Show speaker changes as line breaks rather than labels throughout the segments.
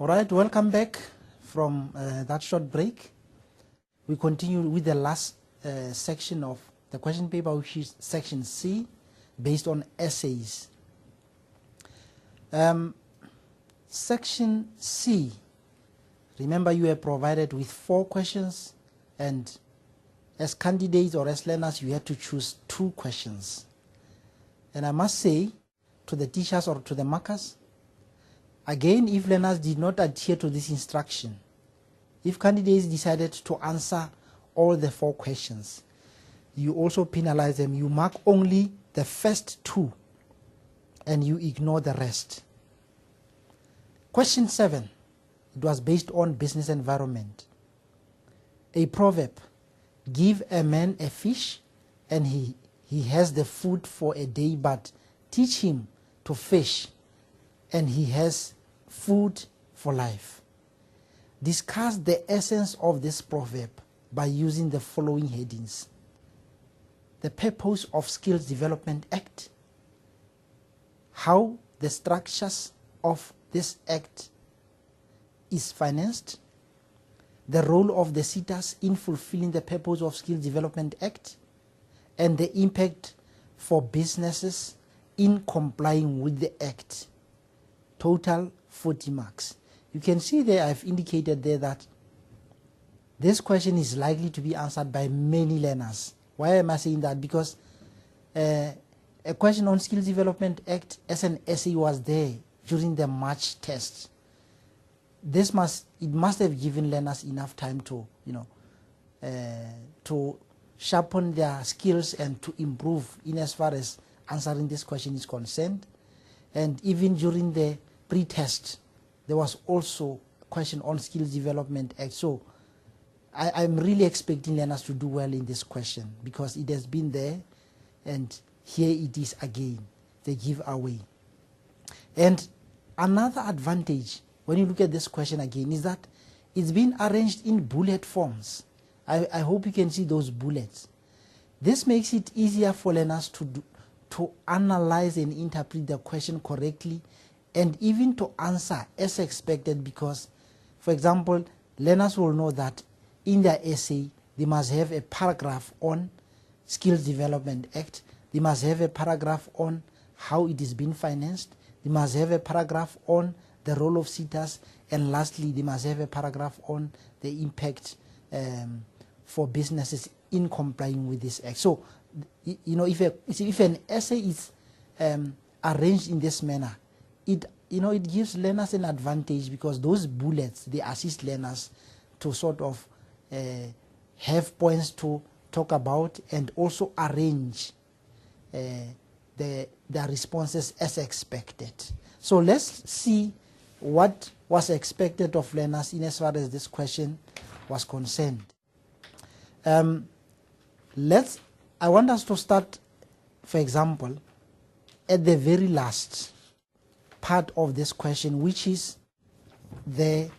All right, welcome back from that short break. We continue with the last section of the question paper, which is section C, based on essays. Section C, remember you are provided with 4 questions, and as candidates or as learners you had to choose 2 questions. And I must say to the teachers or to the markers, again, if learners did not adhere to this instruction, if candidates decided to answer all the 4 questions, you also penalize them. You mark only the first 2 and you ignore the rest. Question 7, it was based on business environment. A proverb: give a man a fish and he has the food for a day, but teach him to fish and he has food for life. Discuss the essence of this proverb by using the following headings: the purpose of Skills Development Act, how the structures of this act is financed, the role of the SETAs in fulfilling the purpose of Skills Development Act, and the impact for businesses in complying with the act. Total 40 marks. You can see there I've indicated there that this question is likely to be answered by many learners. Why am I saying that? Because a question on Skills Development Act as an essay was there during the March test. It must have given learners enough time to, to sharpen their skills and to improve in as far as answering this question is concerned. And even during the pre-test, there was also a question on Skills Development Act. So I'm really expecting learners to do well in this question because it has been there, and here it is again, the giveaway. And another advantage when you look at this question again is that it's been arranged in bullet forms. I hope you can see those bullets. This makes it easier for learners to analyze and interpret the question correctly, and even to answer as expected, because, for example, learners will know that in their essay they must have a paragraph on Skills Development Act, they must have a paragraph on how it is being financed, they must have a paragraph on the role of SETAs, and lastly they must have a paragraph on the impact for businesses in complying with this act. So, if an essay is arranged in this manner, it gives learners an advantage, because those bullets, they assist learners to sort of have points to talk about and also arrange their responses as expected. So let's see what was expected of learners in as far as this question was concerned. I want us to start, for example, at the very last part of this question, which is the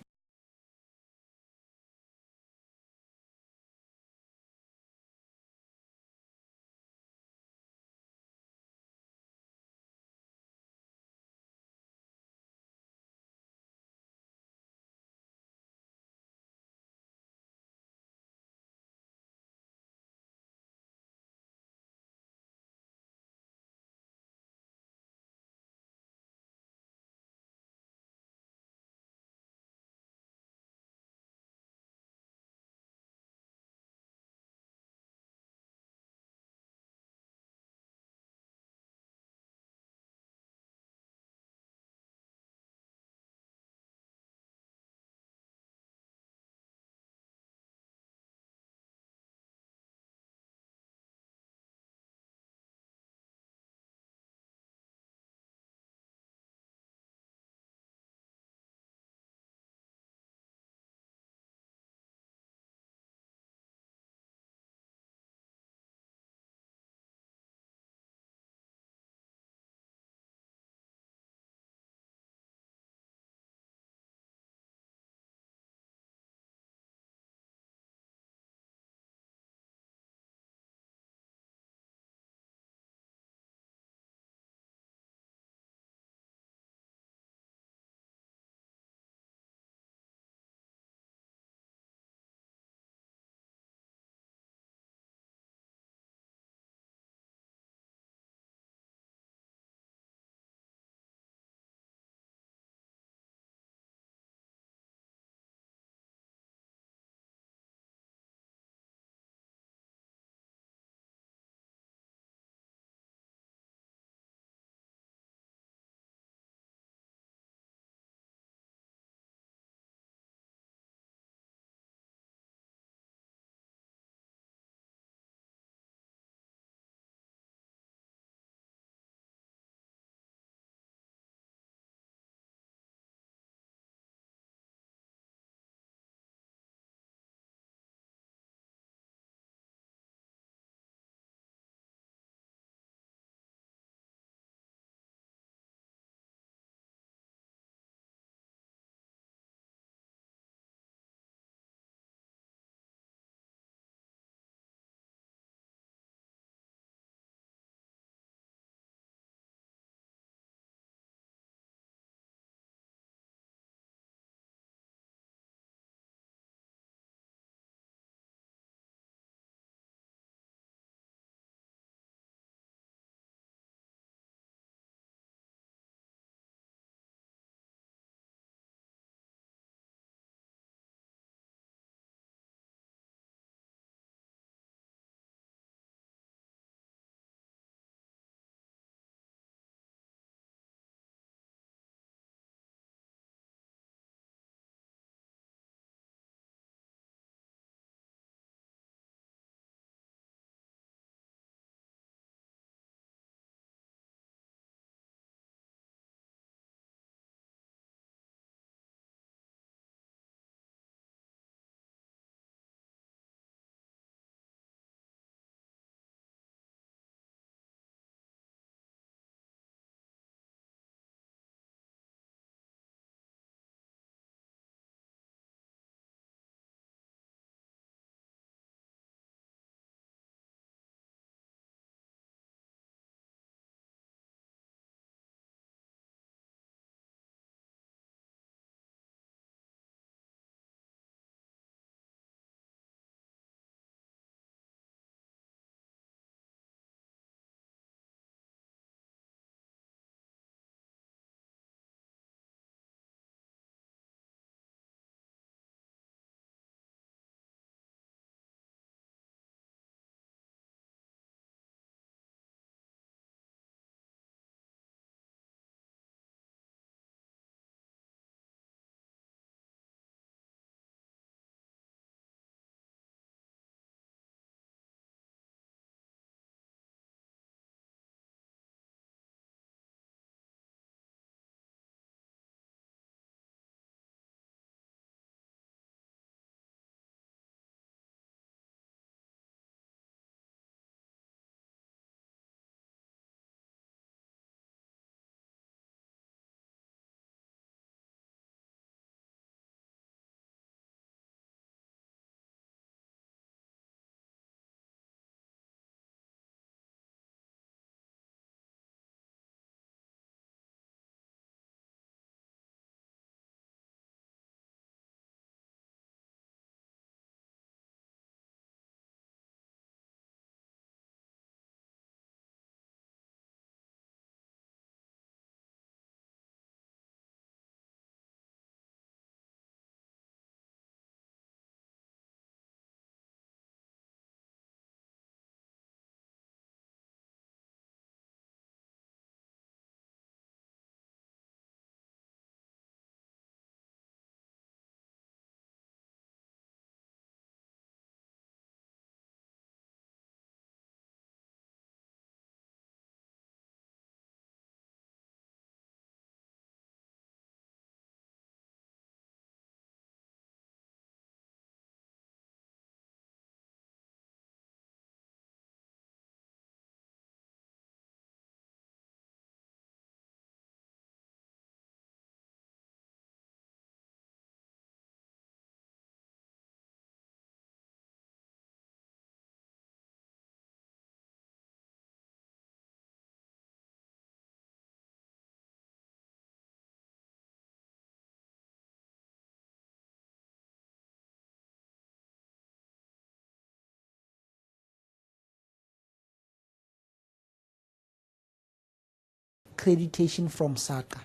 accreditation from SACA.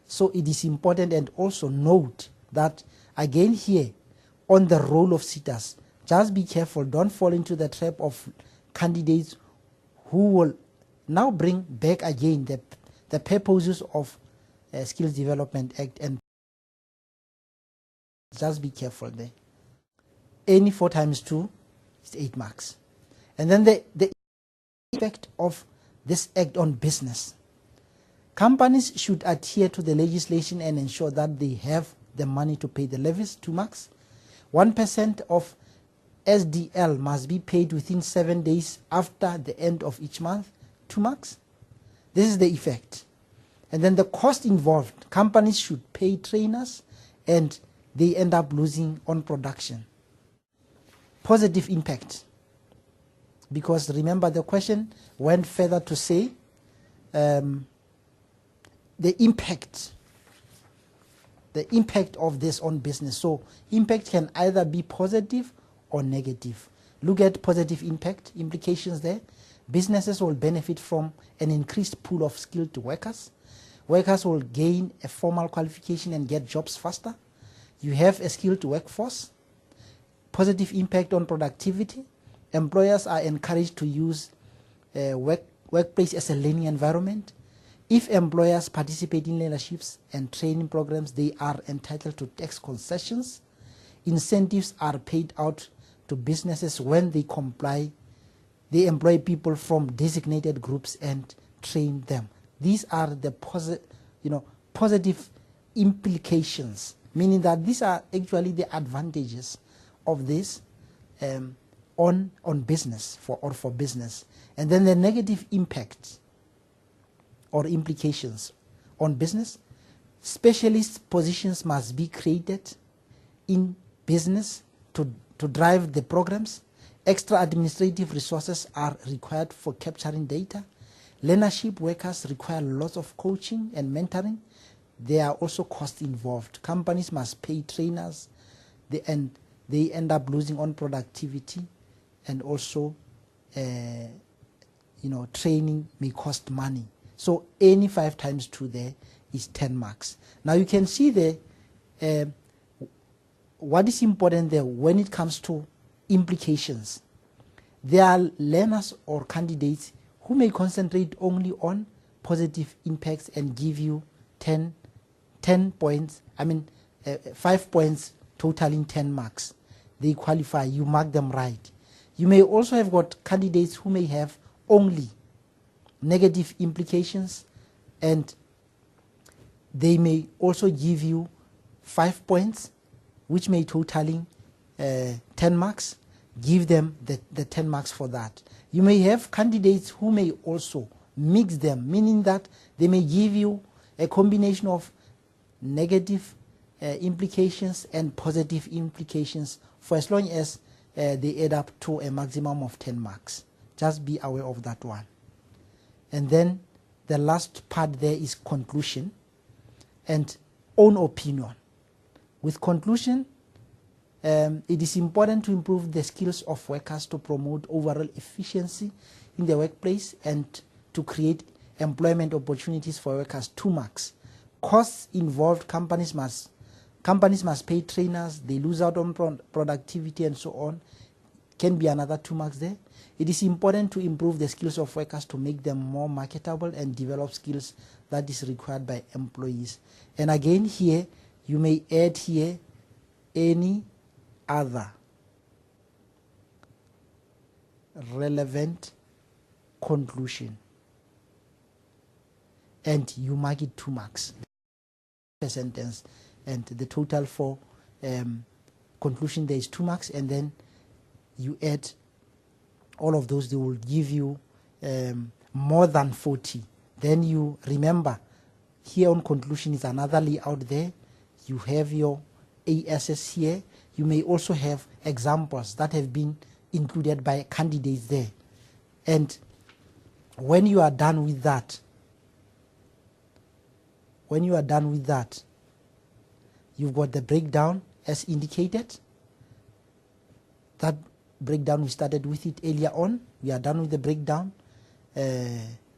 So it is important, and also note that again here on the role of sitters, just be careful, don't fall into the trap of candidates who will now bring back again the purposes of Skills Development Act, and just be careful there. Any 4 times 2 is 8 marks. And then the effect of this act on business. Companies should adhere to the legislation and ensure that they have the money to pay the levies, 2 marks. 1% of SDL must be paid within 7 days after the end of each month, 2 marks. This is the effect. And then the cost involved. Companies should pay trainers and they end up losing on production. Positive impact. Because remember, the question went further to say the impact of this on business. So impact can either be positive or negative. Look at positive impact implications there. Businesses will benefit from an increased pool of skilled workers. Workers will gain a formal qualification and get jobs faster. You have a skilled workforce. Positive impact on productivity. Employers are encouraged to use workplace as a learning environment. If employers participate in learnerships and training programs, they are entitled to tax concessions. Incentives are paid out to businesses when they comply. They employ people from designated groups and train them. These are the positive implications, meaning that these are actually the advantages of this on business for business. And then the negative impact or implications on business. Specialist positions must be created in business to drive the programs. Extra administrative resources are required for capturing data. Learnership workers require lots of coaching and mentoring. There are also costs involved. Companies must pay trainers, and they end up losing on productivity, and also training may cost money. So any 5 times 2 there is 10 marks. Now you can see there what is important there when it comes to implications. There are learners or candidates who may concentrate only on positive impacts and give you 10 points, 5 points totaling 10 marks. They qualify, you mark them right. You may also have got candidates who may have only negative implications, and they may also give you 5 points, which may totaling 10 marks. Give them the 10 marks for that. You may have candidates who may also mix them, meaning that they may give you a combination of negative implications and positive implications for as long as they add up to a maximum of 10 marks. Just be aware of that one. And then the last part there is conclusion and own opinion. With conclusion, it is important to improve the skills of workers to promote overall efficiency in the workplace and to create employment opportunities for workers, 2 marks. Costs involved, companies must pay trainers, they lose out on productivity and so on, can be another 2 marks there. It is important to improve the skills of workers to make them more marketable and develop skills that is required by employees. And again here, you may add here any other relevant conclusion, and you mark it 2 marks per sentence, and the total for conclusion there is 2 marks, and then you add all of those, they will give you more than 40. Then you remember here on conclusion is another layout there. You have your ASS here. You may also have examples that have been included by candidates there. And when you are done with that, you've got the breakdown as indicated. That breakdown, we started with it earlier on. We are done with the breakdown.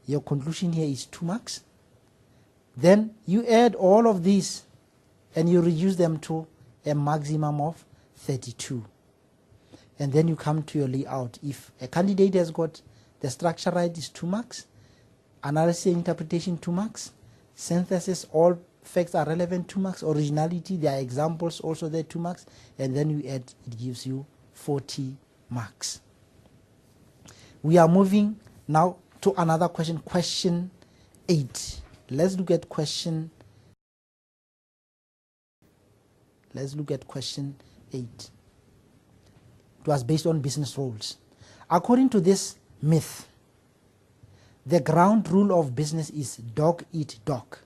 Your conclusion here is 2 marks. Then you add all of these and you reduce them to a maximum of 32. And then you come to your layout. If a candidate has got the structure right, is 2 marks. Analysis and interpretation, 2 marks. Synthesis, all facts are relevant, 2 marks. Originality, there are examples also there, 2 marks. And then you add, it gives you 40 marks. We are moving now to another question, question 8. Let's look at question 8. It was based on business roles. According to this myth, the ground rule of business is dog eat dog.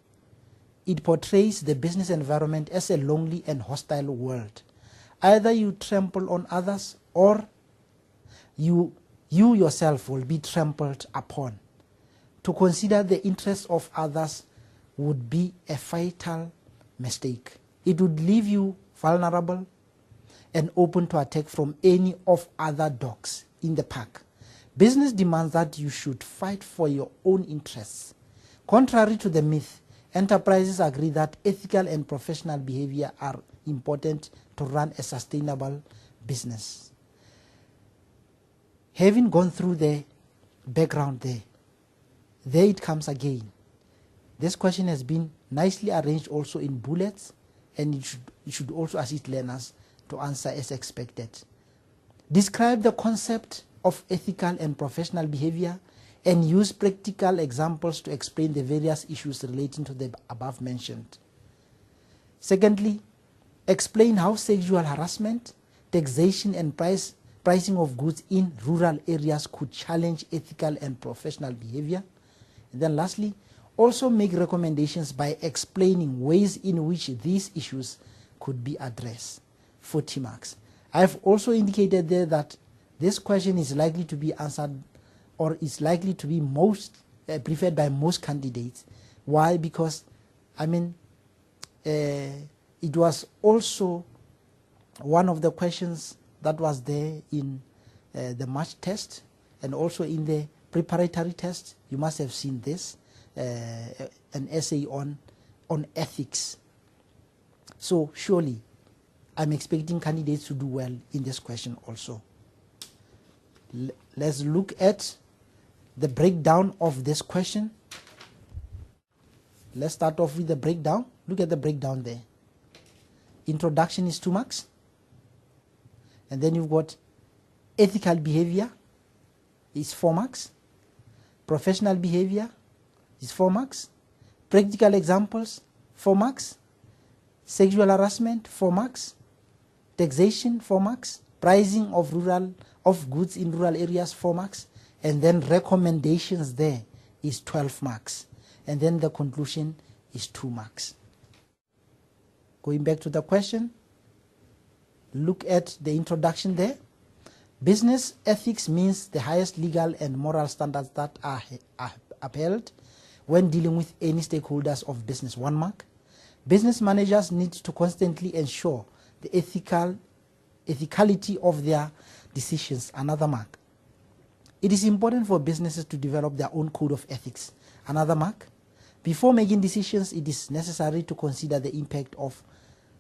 It portrays the business environment as a lonely and hostile world. Either you trample on others or you yourself will be trampled upon. To consider the interests of others would be a fatal mistake. It would leave you vulnerable and open to attack from any of other dogs in the pack. Business demands that you should fight for your own interests. Contrary to the myth, enterprises agree that ethical and professional behavior are important to run a sustainable business. Having gone through the background there it comes again. This question has been nicely arranged also in bullets, and it should also assist learners to answer as expected. Describe the concept of ethical and professional behavior and use practical examples to explain the various issues relating to the above mentioned. Secondly, explain how sexual harassment, taxation and pricing of goods in rural areas could challenge ethical and professional behavior. And then lastly, also make recommendations by explaining ways in which these issues could be addressed. 40 marks. I've also indicated there that this question is likely to be answered, or is likely to be most preferred by most candidates. Why? Because it was also one of the questions that was there in the March test, and also in the preparatory test. You must have seen this, an essay on ethics. So surely I'm expecting candidates to do well in this question also. Let's look at the breakdown of this question. Let's start off with the breakdown. Look at the breakdown there. Introduction is 2 marks. And then you've got ethical behavior is 4 marks. Professional behavior is 4 marks. Practical examples, 4 marks. Sexual harassment, 4 marks. Taxation, 4 marks. Pricing of goods in rural areas, 4 marks. And then recommendations there is 12 marks. And then the conclusion is 2 marks. Going back to the question, look at the introduction there. Business ethics means the highest legal and moral standards that are upheld when dealing with any stakeholders of business, 1 mark. Business managers need to constantly ensure the ethicality of their decisions, another mark. It is important for businesses to develop their own code of ethics, another mark. Before making decisions, it is necessary to consider the impact of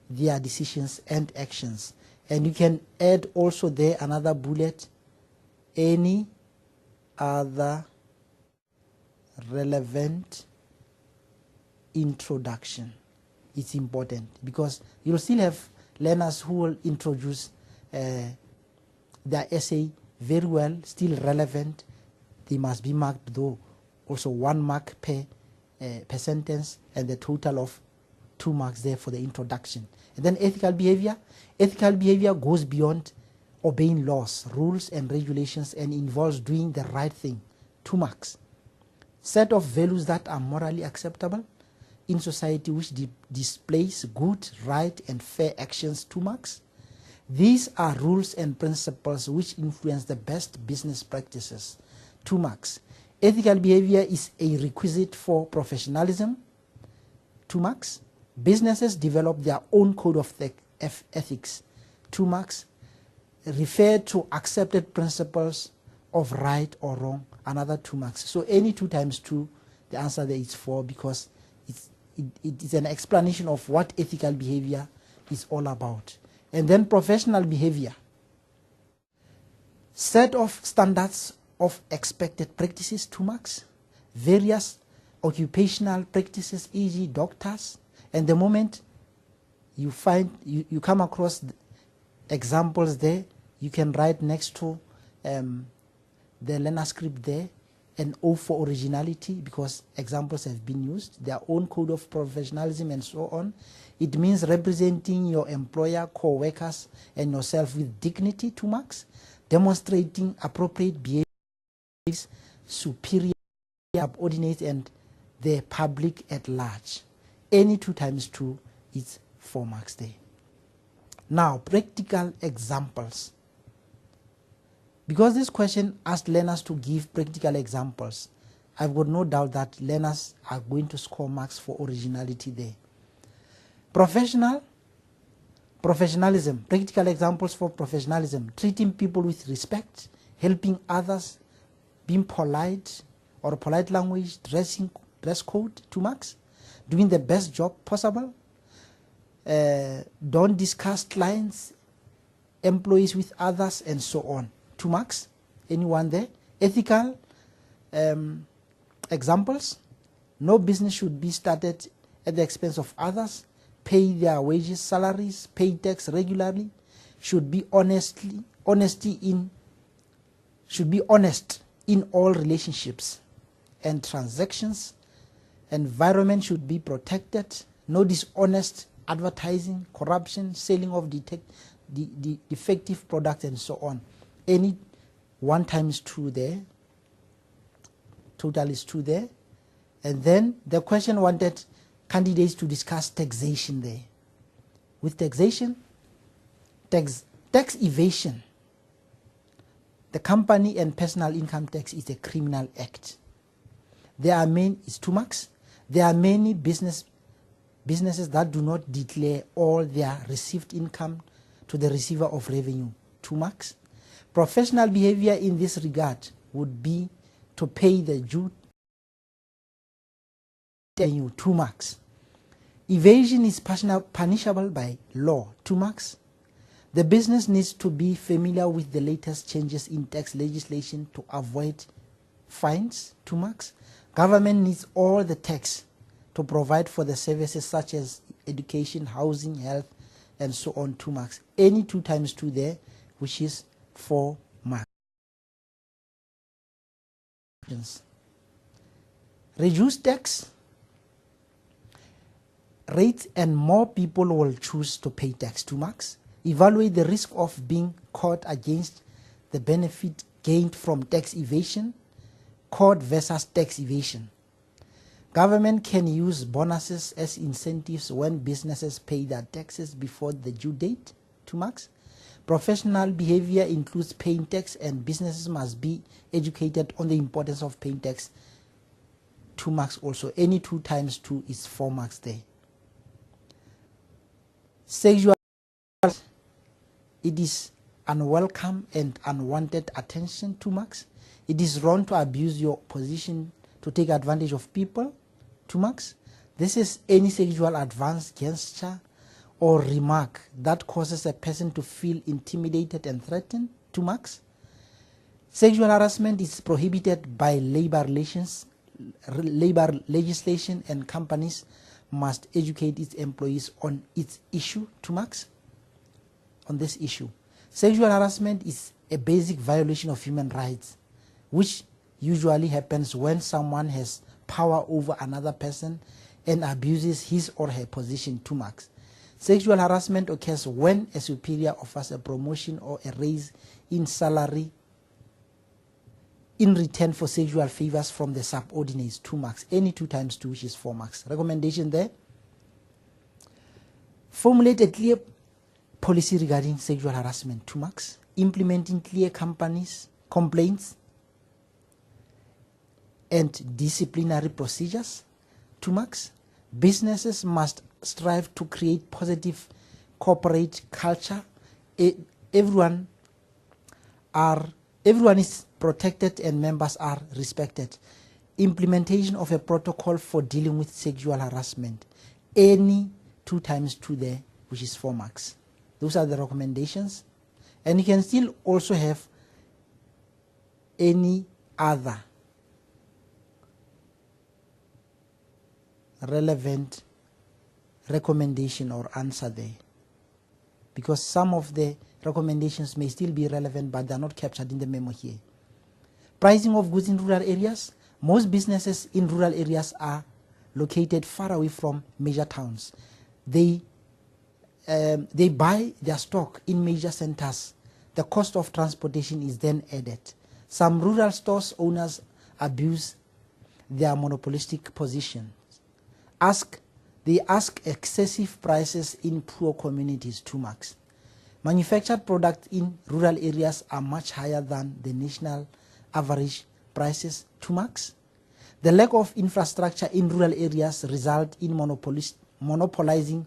their decisions and actions. And you can add also there another bullet, any other relevant introduction. It's important because you'll still have learners who will introduce their essay very well, still relevant. They must be marked though, also 1 mark per sentence, and the total of 2 marks there for the introduction. And then ethical behavior. Ethical behavior goes beyond obeying laws, rules and regulations and involves doing the right thing, 2 marks. Set of values that are morally acceptable in society which displays good, right and fair actions, 2 marks. These are rules and principles which influence the best business practices, 2 marks. Ethical behavior is a requisite for professionalism, 2 marks. Businesses develop their own code of ethics, 2 marks. Refer to accepted principles of right or wrong, another 2 marks. So any 2 times 2, the answer there is 4, because it is an explanation of what ethical behavior is all about. And then professional behavior. Set of standards of expected practices, 2 marks. Various occupational practices, e.g. doctors. And the moment you you come across examples there, you can write next to the learner script there an O for originality, because examples have been used, their own code of professionalism and so on. It means representing your employer, co-workers and yourself with dignity, 2 marks. Demonstrating appropriate behaviors, superior, subordinate and the public at large. Any 2 times 2 is 4 marks there. Now, practical examples. Because this question asked learners to give practical examples, I've got no doubt that learners are going to score marks for originality there. Professionalism, practical examples for professionalism: treating people with respect, helping others, being polite or polite language, dress code, 2 marks, doing the best job possible, don't discuss clients, employees with others and so on, 2 marks. Anyone there? Ethical examples: no business should be started at the expense of others, pay their wages, salaries, pay tax regularly, should be honest in all relationships and transactions, environment should be protected, no dishonest advertising, corruption, selling of defective products and so on. Any 1 times 2 there, total is 2 there. And then the question wanted candidates to discuss taxation there. With taxation, tax evasion, the company and personal income tax is a criminal act. There are many, it's 2 marks. There are many businesses that do not declare all their received income to the receiver of revenue, 2 marks. Professional behavior in this regard would be to pay the due revenue, 2 marks. Evasion is punishable by law, 2 marks. The business needs to be familiar with the latest changes in tax legislation to avoid fines, 2 marks. Government needs all the tax to provide for the services such as education, housing, health, and so on, 2 marks. Any 2 times 2 there, which is 4 marks. Reduce tax rates and more people will choose to pay tax, 2 marks. Evaluate the risk of being caught against the benefit gained from tax evasion, caught versus tax evasion. Government can use bonuses as incentives when businesses pay their taxes before the due date, 2 marks. Professional behavior includes paying tax and businesses must be educated on the importance of paying tax, 2 marks also. Any 2 times 2 is 4 marks there. Sexual, it is unwelcome and unwanted attention, 2 marks. It is wrong to abuse your position to take advantage of people, 2 marks. This is any sexual advance, gesture or remark that causes a person to feel intimidated and threatened, 2 marks. Sexual harassment is prohibited by labor legislation and companies must educate its employees on its issue, 2 marks. On this issue, sexual harassment is a basic violation of human rights, which usually happens when someone has power over another person and abuses his or her position, 2 marks. Sexual harassment occurs when a superior offers a promotion or a raise in salary in return for sexual favors from the subordinates, 2 marks. Any 2 times 2, which is 4 marks. Recommendation there: formulate a clear policy regarding sexual harassment, 2 marks. Implementing clear complaints and disciplinary procedures, 2 marks. Businesses must strive to create positive corporate culture. Everyone is protected and members are respected. implementation of a protocol for dealing with sexual harassment. Any 2 times 2 there, which is 4 marks. Those are the recommendations. And you can still also have any other relevant recommendation or answer there, because some of the recommendations may still be relevant but they are not captured in the memo here. Pricing of goods in rural areas. Most businesses in rural areas are located far away from major towns. They buy their stock in major centers. The cost of transportation is then added. Some rural stores owners abuse their monopolistic position. They ask excessive prices in poor communities, 2 marks. Manufactured products in rural areas are much higher than the national average prices, 2 marks. The lack of infrastructure in rural areas result in monopolizing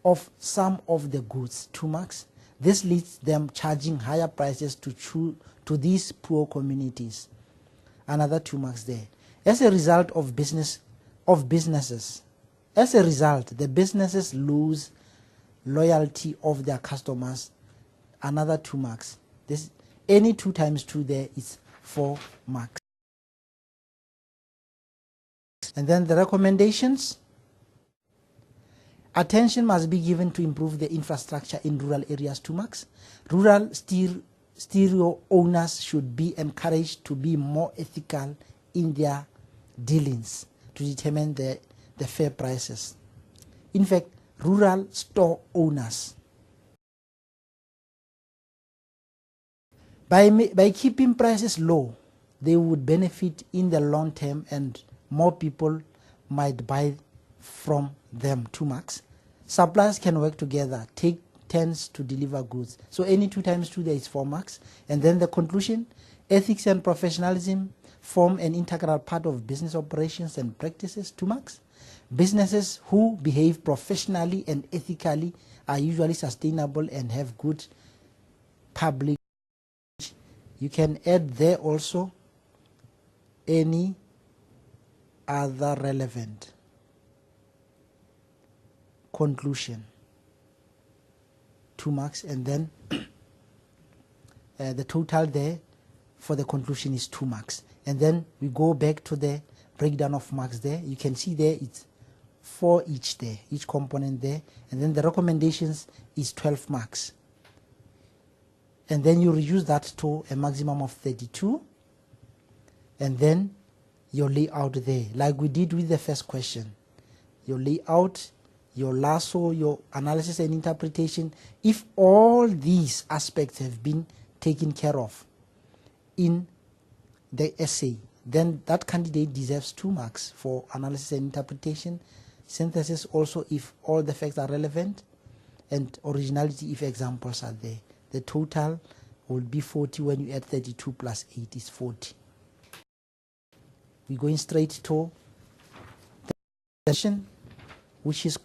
of some of the goods, 2 marks. This leads them charging higher prices to these poor communities. Another 2 marks there. As a result of businesses, the businesses lose loyalty of their customers. Another 2 marks. Any 2 times 2 there is 4 marks. And then the recommendations. Attention must be given to improve the infrastructure in rural areas, 2 marks. Rural stereo owners should be encouraged to be more ethical in their dealings to determine the fair prices. In fact, rural store owners, by keeping prices low, they would benefit in the long term and more people might buy from them, 2 marks. Suppliers can work together, take turns to deliver goods. So any 2 times 2 there is 4 marks. And then the conclusion, ethics and professionalism form an integral part of business operations and practices, 2 marks. Businesses who behave professionally and ethically are usually sustainable and have good public. You can add there also any other relevant conclusion, 2 marks, and then the total there for the conclusion is 2 marks. And then we go back to the breakdown of marks there. You can see there it's 4 each there, each component there, and then the recommendations is 12 marks. And then you reduce that to a maximum of 32, and then your layout there, like we did with the first question. Your layout, your lasso, your analysis and interpretation. If all these aspects have been taken care of in the essay, then that candidate deserves 2 marks for analysis and interpretation. Synthesis also if all the facts are relevant, and originality if examples are there. The total will be 40 when you add 32 plus 8 is 40. We're going straight to the session, which is